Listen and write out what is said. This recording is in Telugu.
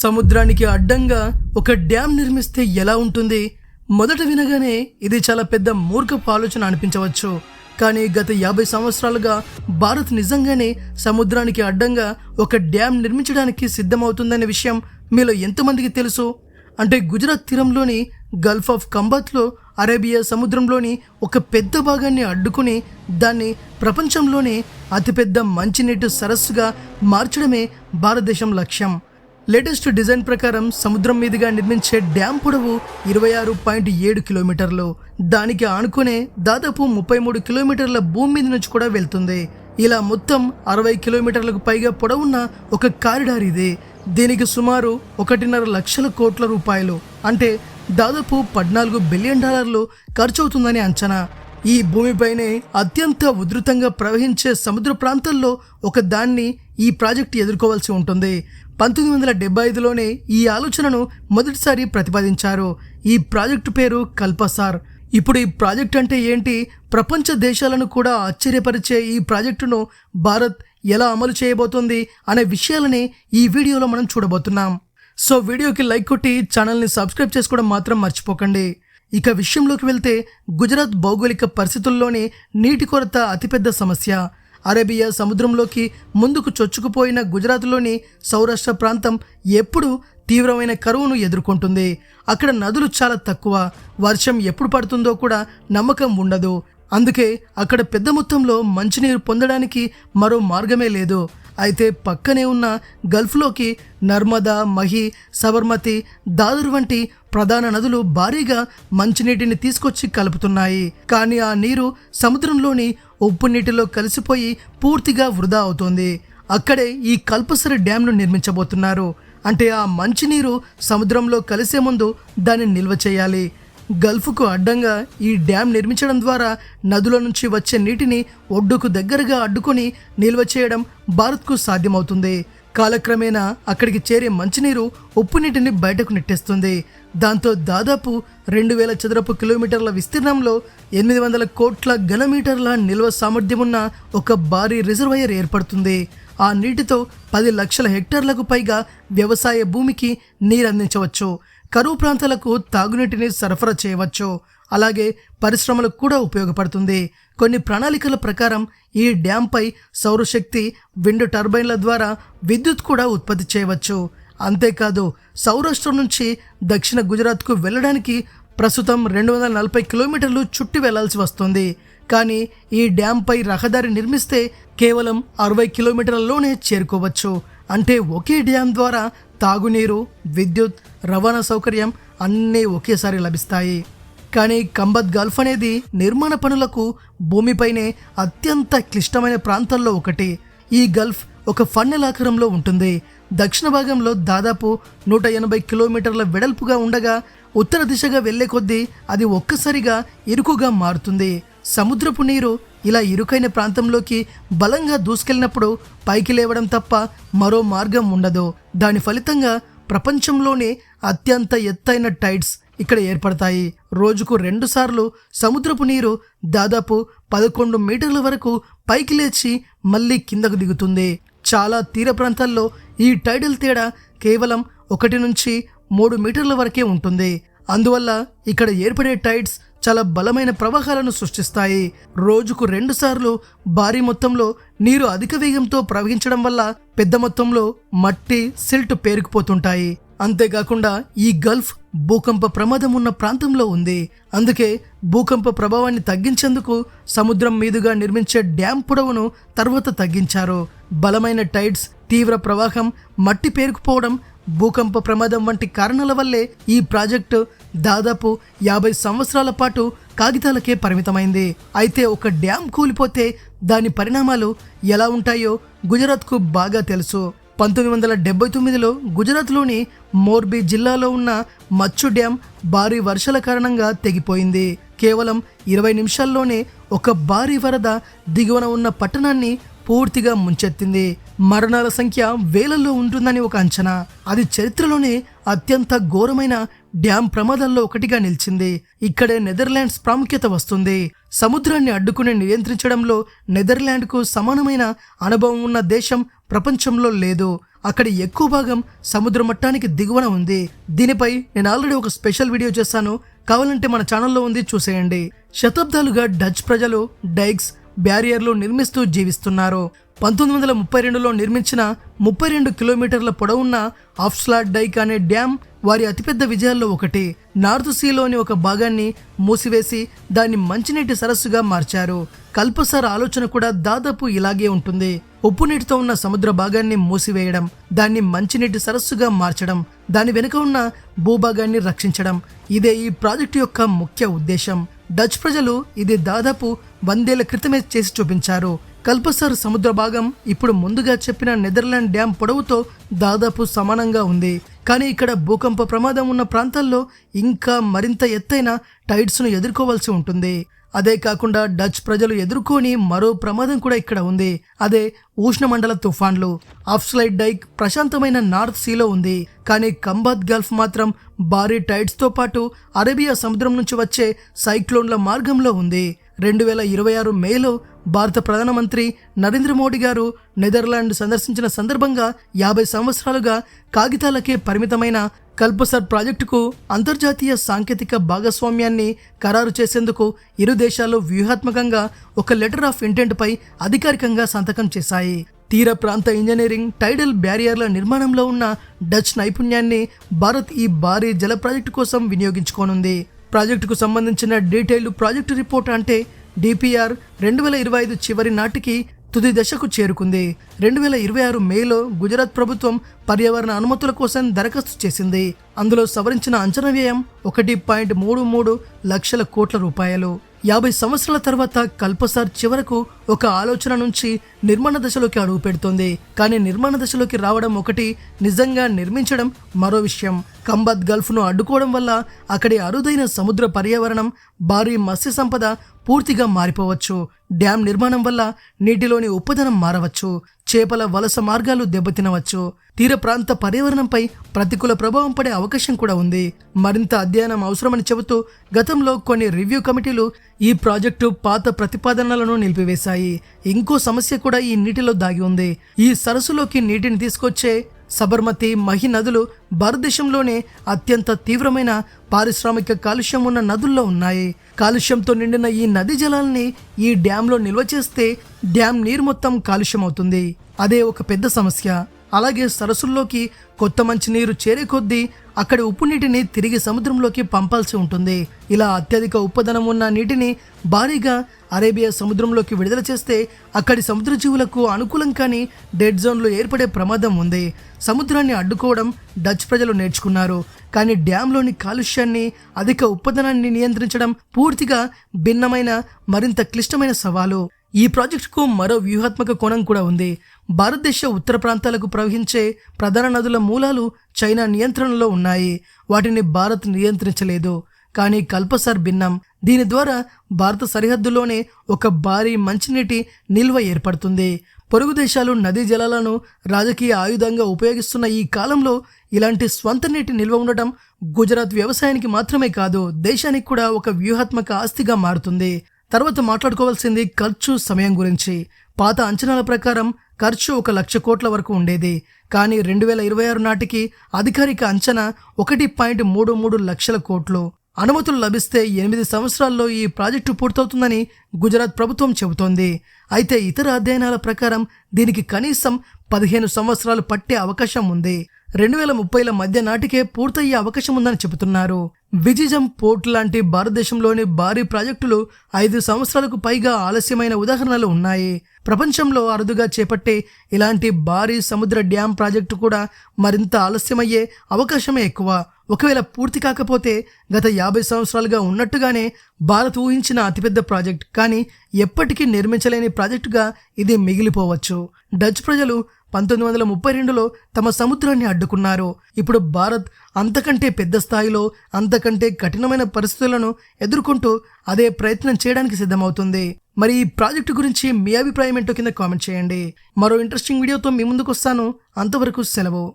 సముద్రానికి అడ్డంగా ఒక డ్యామ్ నిర్మిస్తే ఎలా ఉంటుంది? మొదట వినగానే ఇది చాలా పెద్ద మూర్ఖపు ఆలోచన అనిపించవచ్చు. కానీ గత 50 సంవత్సరాలుగా భారత్ నిజంగానే సముద్రానికి అడ్డంగా ఒక డ్యామ్ నిర్మించడానికి సిద్ధమవుతుందనే విషయం మీలో ఎంతమందికి తెలుసు? అంటే గుజరాత్ తీరంలోని గల్ఫ్ ఆఫ్ కంబాత్లో అరేబియా సముద్రంలోని ఒక పెద్ద భాగాన్ని అడ్డుకుని దాన్ని ప్రపంచంలోనే అతిపెద్ద మంచినీటి సరస్సుగా మార్చడమే భారతదేశం లక్ష్యం. లేటెస్ట్ డిజైన్ ప్రకారం సముద్రం మీదుగా నిర్మించే డ్యామ్ పొడవు 26.7 కిలోమీటర్లు. దానికి ఆనుకునే దాదాపు 33 కిలోమీటర్ల భూమి మీద నుంచి కూడా వెళ్తుంది. ఇలా మొత్తం 60 కిలోమీటర్లకు పైగా పొడవున్న ఒక కారిడార్ ఇది. దీనికి సుమారు 1.5 లక్షల కోట్ల రూపాయలు, అంటే దాదాపు $14 బిలియన్ ఖర్చు అవుతుందని అంచనా. ఈ భూమిపైనే అత్యంత ఉధృతంగా ప్రవహించే సముద్ర ప్రాంతాల్లో ఒక దాన్ని ఈ ప్రాజెక్టు ఎదుర్కోవాల్సి ఉంటుంది. 1975లోనే ఈ ఆలోచనను మొదటిసారి ప్రతిపాదించారు. ఈ ప్రాజెక్టు పేరు కల్పసార్. ఇప్పుడు ఈ ప్రాజెక్ట్ అంటే ఏంటి, ప్రపంచ దేశాలను కూడా ఆశ్చర్యపరిచే ఈ ప్రాజెక్టును భారత్ ఎలా అమలు చేయబోతోంది అనే విషయాలని ఈ వీడియోలో మనం చూడబోతున్నాం. సో వీడియోకి లైక్ కొట్టి ఛానల్ని సబ్స్క్రైబ్ చేసుకోవడం మాత్రం మర్చిపోకండి. ఇక విషయంలోకి వెళ్తే, గుజరాత్ భౌగోళిక పరిస్థితుల్లోనే నీటి కొరత అతిపెద్ద సమస్య. అరేబియా సముద్రంలోకి ముందుకు చొచ్చుకుపోయిన గుజరాత్లోని సౌరాష్ట్ర ప్రాంతం ఎప్పుడు తీవ్రమైన కరువును ఎదుర్కొంటుంది. అక్కడ నదులు చాలా తక్కువ, వర్షం ఎప్పుడు పడుతుందో కూడా నమ్మకం ఉండదు. అందుకే అక్కడ పెద్ద మొత్తంలో మంచినీరు పొందడానికి మరో మార్గమే లేదు. అయితే పక్కనే ఉన్న గల్ఫ్లోకి నర్మదా, మహి, సబర్మతి, దాదర్ వంటి ప్రధాన నదులు భారీగా మంచినీటిని తీసుకొచ్చి కలుపుతున్నాయి. కానీ ఆ నీరు సముద్రంలోని ఉప్పు నీటిలో కలిసిపోయి పూర్తిగా వృధా అవుతోంది. అక్కడే ఈ కల్పసరి డ్యాంను నిర్మించబోతున్నారు. అంటే ఆ మంచినీరు సముద్రంలో కలిసే ముందు దాన్ని నిల్వ చేయాలి. గల్ఫ్కు అడ్డంగా ఈ డ్యామ్ నిర్మించడం ద్వారా నదుల నుంచి వచ్చే నీటిని ఒడ్డుకు దగ్గరగా అడ్డుకొని నిల్వ చేయడం భారత్కు సాధ్యమవుతుంది. కాలక్రమేణా అక్కడికి చేరే మంచినీరు ఉప్పు నీటిని బయటకు నెట్టేస్తుంది. దాంతో దాదాపు 2000 చదరపు కిలోమీటర్ల విస్తీర్ణంలో 800 కోట్ల ఘనమీటర్ల నిల్వ సామర్థ్యం ఉన్న ఒక భారీ రిజర్వాయర్ ఏర్పడుతుంది. ఆ నీటితో 10 లక్షల హెక్టార్లకు పైగా వ్యవసాయ భూమికి నీరందించవచ్చు. కరువు ప్రాంతాలకు తాగునీటిని సరఫరా చేయవచ్చు. అలాగే పరిశ్రమలకు కూడా ఉపయోగపడుతుంది. కొన్ని ప్రణాళికల ప్రకారం ఈ డ్యాంపై సౌరశక్తి, విండ్ టర్బైన్ల ద్వారా విద్యుత్ కూడా ఉత్పత్తి చేయవచ్చు. అంతేకాదు, సౌరాష్ట్రం నుంచి దక్షిణ గుజరాత్కు వెళ్ళడానికి ప్రస్తుతం 240 కిలోమీటర్లు చుట్టి వెళ్లాల్సి వస్తుంది. కానీ ఈ డ్యాంపై రహదారి నిర్మిస్తే కేవలం 60 కిలోమీటర్లలోనే చేరుకోవచ్చు. అంటే ఒకే డ్యామ్ ద్వారా తాగునీరు, విద్యుత్, రవాణా సౌకర్యం అన్నీ ఒకేసారి లభిస్తాయి. కానీ కంబత్ గల్ఫ్ అనేది నిర్మాణ పనులకు భూమిపైనే అత్యంత క్లిష్టమైన ప్రాంతాల్లో ఒకటి. ఈ గల్ఫ్ ఒక ఫన్నెల్ ఆకారంలో ఉంటుంది. దక్షిణ భాగంలో దాదాపు 180 కిలోమీటర్ల వెడల్పుగా ఉండగా ఉత్తర దిశగా వెళ్లే కొద్దీ అది ఒక్కసారిగా ఇరుకుగా మారుతుంది. సముద్రపు నీరు ఇలా ఇరుకైన ప్రాంతంలోకి బలంగా దూసుకెళ్ళినప్పుడు పైకి లేవడం తప్ప మరో మార్గం ఉండదు. దాని ఫలితంగా ప్రపంచంలోనే అత్యంత ఎత్తైన టైడ్స్ ఇక్కడ ఏర్పడతాయి. రోజుకు 2 సార్లు సముద్రపు నీరు దాదాపు 11 మీటర్ల వరకు పైకి లేచి మళ్ళీ కిందకు దిగుతుంది. చాలా తీర ప్రాంతాల్లో ఈ టైడల్ తేడా కేవలం 1 నుంచి 3 మీటర్ల వరకే ఉంటుంది. అందువల్ల ఇక్కడ ఏర్పడే టైడ్స్ చాలా బలమైన ప్రవాహాలను సృష్టిస్తాయి. రోజుకు 2 సార్లు భారీ మొత్తంలో నీరు అధిక వేగంతో ప్రవహించడం వల్ల పెద్ద మొత్తంలో మట్టి, సిల్ట్ పేరుకుపోతుంటాయి. అంతేకాకుండా ఈ గల్ఫ్ భూకంప ప్రమాదం ఉన్న ప్రాంతంలో ఉంది. అందుకే భూకంప ప్రభావాన్ని తగ్గించేందుకు సముద్రం మీదుగా నిర్మించే డ్యామ్ పొడవును తర్వాత తగ్గించారు. బలమైన టైడ్స్, తీవ్ర ప్రవాహం, మట్టి పేరుకుపోవడం, భూకంప ప్రమాదం వంటి కారణాల వల్లే ఈ ప్రాజెక్టు దాదాపు 50 సంవత్సరాల పాటు కాగితాలకే పరిమితమైంది. అయితే ఒక డ్యామ్ కూలిపోతే దాని పరిణామాలు ఎలా ఉంటాయో గుజరాత్కు బాగా తెలుసు. 1979లో గుజరాత్లోని మోర్బీ జిల్లాలో ఉన్న మచ్చు డ్యామ్ భారీ వర్షాల కారణంగా తెగిపోయింది. కేవలం 20 నిమిషాల్లోనే ఒక భారీ వరద దిగువన ఉన్న పట్టణాన్ని పూర్తిగా ముంచెత్తింది. మరణాల సంఖ్య వేలల్లో ఉంటుందని ఒక అంచనా. అది చరిత్రలోనే అత్యంత ఘోరమైన డ్యామ్ ప్రమాదాల్లో ఒకటిగా నిలిచింది. ఇక్కడే నెదర్లాండ్స్ ప్రాముఖ్యత వస్తుంది. సముద్రాన్ని అడ్డుకుని నియంత్రించడంలో నెదర్లాండ్కు సమానమైన అనుభవం ఉన్న దేశం ప్రపంచంలో లేదు. అక్కడి ఎక్కువ భాగం సముద్ర మట్టానికి దిగువన ఉంది. దీనిపై నేను ఆల్రెడీ ఒక స్పెషల్ వీడియో చేశాను, కావాలంటే మన ఛానల్లో ఉంది, చూసేయండి. శతాబ్దాలుగా డచ్ ప్రజలు డైక్స్, బ్యారియర్లు నిర్మిస్తూ జీవిస్తున్నారు. 1932లో నిర్మించిన 32 కిలోమీటర్ల పొడవున్న ఆఫ్స్లాట్ డైక్ అనే డ్యామ్ వారి అతిపెద్ద విజయాల్లో ఒకటి. నార్త్ సీలోని ఒక భాగాన్ని మూసివేసి దాన్ని మంచినీటి సరస్సుగా మార్చారు. కల్పసార్ ఆలోచన కూడా దాదాపు ఇలాగే ఉంటుంది. ఉప్పు నీటితో ఉన్న సముద్ర భాగాన్ని మూసివేయడం, దాన్ని మంచినీటి సరస్సుగా మార్చడం, దాని వెనుక ఉన్న భూభాగాన్ని రక్షించడం. ఇదే ఈ ప్రాజెక్టు యొక్క ముఖ్య ఉద్దేశం. డచ్ ప్రజలు ఇది దాదాపు 100 ఏళ్ల క్రితమే చేసి చూపించారు. కల్పసార్ సముద్ర భాగం ఇప్పుడు ముందుగా చెప్పిన నెదర్లాండ్ డ్యామ్ పొడవుతో దాదాపు సమానంగా ఉంది. కానీ ఇక్కడ భూకంప ప్రమాదం ఉన్న ప్రాంతాల్లో ఇంకా మరింత ఎత్తైన టైడ్స్ను ఎదుర్కోవాల్సి ఉంటుంది. అదే కాకుండా డచ్ ప్రజలు ఎదుర్కొని మరో ప్రమాదం కూడా ఇక్కడ ఉంది. అదే ఉష్ణమండల తుఫాన్లు. ఆఫ్స్లైట్ డైక్ ప్రశాంతమైన నార్త్ సీలో ఉంది, కానీ కంబాత్ గల్ఫ్ మాత్రం భారీ టైడ్స్తో పాటు అరేబియా సముద్రం నుంచి వచ్చే సైక్లోన్ల మార్గంలో ఉంది. 2026 మేలో భారత ప్రధానమంత్రి నరేంద్ర మోడీ గారు నెదర్లాండ్ సందర్శించిన సందర్భంగా 50 సంవత్సరాలుగా కాగితాలకే పరిమితమైన కల్పసార్ ప్రాజెక్టుకు అంతర్జాతీయ సాంకేతిక భాగస్వామ్యాన్ని ఖరారు చేసేందుకు ఇరు దేశాలు వ్యూహాత్మకంగా ఒక లెటర్ ఆఫ్ ఇంటెంట్ పై అధికారికంగా సంతకం చేశాయి. తీర ప్రాంత ఇంజనీరింగ్, టైడల్ బ్యారియర్ల నిర్మాణంలో ఉన్న డచ్ నైపుణ్యాన్ని భారత్ ఈ భారీ జల ప్రాజెక్టు కోసం వినియోగించుకోనుంది. ప్రాజెక్టుకు సంబంధించిన డీటెయిల్డ్ ప్రాజెక్టు రిపోర్ట్ అంటే డిపిఆర్ 2025 చివరి నాటికి తుది దశకు చేరుకుంది. 2026 మేలో గుజరాత్ ప్రభుత్వం పర్యావరణ అనుమతుల కోసం దరఖాస్తు చేసింది. అందులో సవరించిన అంచనా వ్యయం 1.33 లక్షల కోట్ల రూపాయలు. 50 సంవత్సరాల తర్వాత కల్పసార్ చివరకు ఒక ఆలోచన నుంచి నిర్మాణ దశలోకి అడుగు పెడుతోంది. కానీ నిర్మాణ దశలోకి రావడం ఒకటి, నిజంగా నిర్మించడం మరో విషయం. కంబాత్ గల్ఫ్ను అడ్డుకోవడం వల్ల అక్కడి అరుదైన సముద్ర పర్యావరణం, భారీ మత్స్య సంపద పూర్తిగా మారిపోవచ్చు. డ్యామ్ నిర్మాణం వల్ల నీటిలోని ఉప్పదనం మారవచ్చు, చేపల వలస మార్గాలు దెబ్బతినవచ్చు, తీర ప్రాంత పర్యావరణంపై ప్రతికూల ప్రభావం పడే అవకాశం కూడా ఉంది. మరింత అధ్యయనం అవసరమని చెబుతూ గతంలో కొన్ని రివ్యూ కమిటీలు ఈ ప్రాజెక్టు పాత ప్రతిపాదనలను నిలిపివేశాయి. ఇంకో సమస్య కూడా ఈ నీటిలో దాగి ఉంది. ఈ సరస్సులోకి నీటిని తీసుకొచ్చే సబర్మతి, మహి నదులు భారతదేశంలోనే అత్యంత తీవ్రమైన పారిశ్రామిక కాలుష్యం ఉన్న నదుల్లో ఉన్నాయి. కాలుష్యంతో నిండిన ఈ నదీ జలాల్ని ఈ డ్యాంలో నిల్వ చేస్తే డ్యామ్ నీరు మొత్తం కాలుష్యం అవుతుంది. అదే ఒక పెద్ద సమస్య. అలాగే సరస్సుల్లోకి కొత్త మంచినీరు చేరే కొద్దీ అక్కడి ఉప్పు నీటిని తిరిగి సముద్రంలోకి పంపాల్సి ఉంటుంది. ఇలా అత్యధిక ఉప్పదనం ఉన్న నీటిని భారీగా అరేబియా సముద్రంలోకి విడుదల చేస్తే అక్కడి సముద్ర జీవులకు అనుకూలం కాని డెడ్ జోన్లు ఏర్పడే ప్రమాదం ఉంది. సముద్రాన్ని అడ్డుకోవడం డచ్ ప్రజలు నేర్చుకున్నారు, కానీ డ్యాంలోని కాలుష్యాన్ని, అధిక ఉప్పదనాన్ని నియంత్రించడం పూర్తిగా భిన్నమైన, మరింత క్లిష్టమైన సవాలు. ఈ ప్రాజెక్టుకు మరో వ్యూహాత్మక కోణం కూడా ఉంది. భారతదేశ ఉత్తర ప్రాంతాలకు ప్రవహించే ప్రధాన నదుల మూలాలు చైనా నియంత్రణలో ఉన్నాయి. వాటిని భారత్ నియంత్రించలేదు. కానీ కల్పసార్ భిన్నం. దీని ద్వారా భారత సరిహద్దులోనే ఒక భారీ మంచినీటి నిల్వ ఏర్పడుతుంది. పొరుగు దేశాలు నదీ జలాలను రాజకీయ ఆయుధంగా ఉపయోగిస్తున్న ఈ కాలంలో ఇలాంటి స్వంత నీటి నిల్వ ఉండటం గుజరాత్ వ్యవసాయానికి మాత్రమే కాదు, దేశానికి కూడా ఒక వ్యూహాత్మక ఆస్తిగా మారుతుంది. తర్వాత మాట్లాడుకోవాల్సింది ఖర్చు, సమయం గురించి. పాత అంచనాల ప్రకారం ఖర్చు 1 లక్ష కోట్ల వరకు ఉండేది. కానీ 2026 నాటికి అధికారిక అంచనా 1.33 లక్షల కోట్లు. అనుమతులు లభిస్తే 8 సంవత్సరాల్లో ఈ ప్రాజెక్టు పూర్తవుతుందని గుజరాత్ ప్రభుత్వం చెబుతోంది. అయితే ఇతర అధ్యయనాల ప్రకారం దీనికి కనీసం 15 సంవత్సరాలు పట్టే అవకాశం ఉంది. 2030ల మధ్య నాటికే పూర్తయ్యే అవకాశం ఉందని చెబుతున్నారు. విజిజం పోర్ట్ లాంటి భారతదేశంలోని భారీ ప్రాజెక్టులు 5 సంవత్సరాలకు పైగా ఆలస్యమైన ఉదాహరణలు ఉన్నాయి. ప్రపంచంలో అరుదుగా చేపట్టే ఇలాంటి భారీ సముద్ర డ్యామ్ ప్రాజెక్టు కూడా మరింత ఆలస్యమయ్యే అవకాశమే ఎక్కువ. ఒకవేళ పూర్తి కాకపోతే గత 50 సంవత్సరాలుగా ఉన్నట్టుగానే భారత్ ఊహించిన అతిపెద్ద ప్రాజెక్ట్, కానీ ఎప్పటికీ నిర్మించలేని ప్రాజెక్టుగా ఇది మిగిలిపోవచ్చు. డచ్ ప్రజలు 1932లో తమ సముద్రాన్ని అడ్డుకున్నారు. ఇప్పుడు భారత్ అంతకంటే పెద్ద స్థాయిలో, అంతకంటే కఠినమైన పరిస్థితులను ఎదుర్కొంటూ అదే ప్రయత్నం చేయడానికి సిద్ధమవుతుంది. మరి ఈ ప్రాజెక్టు గురించి మీ అభిప్రాయం ఏంటో కింద కామెంట్ చేయండి. మరో ఇంట్రెస్టింగ్ వీడియోతో మీ ముందుకు వస్తాను. అంతవరకు సెలవు.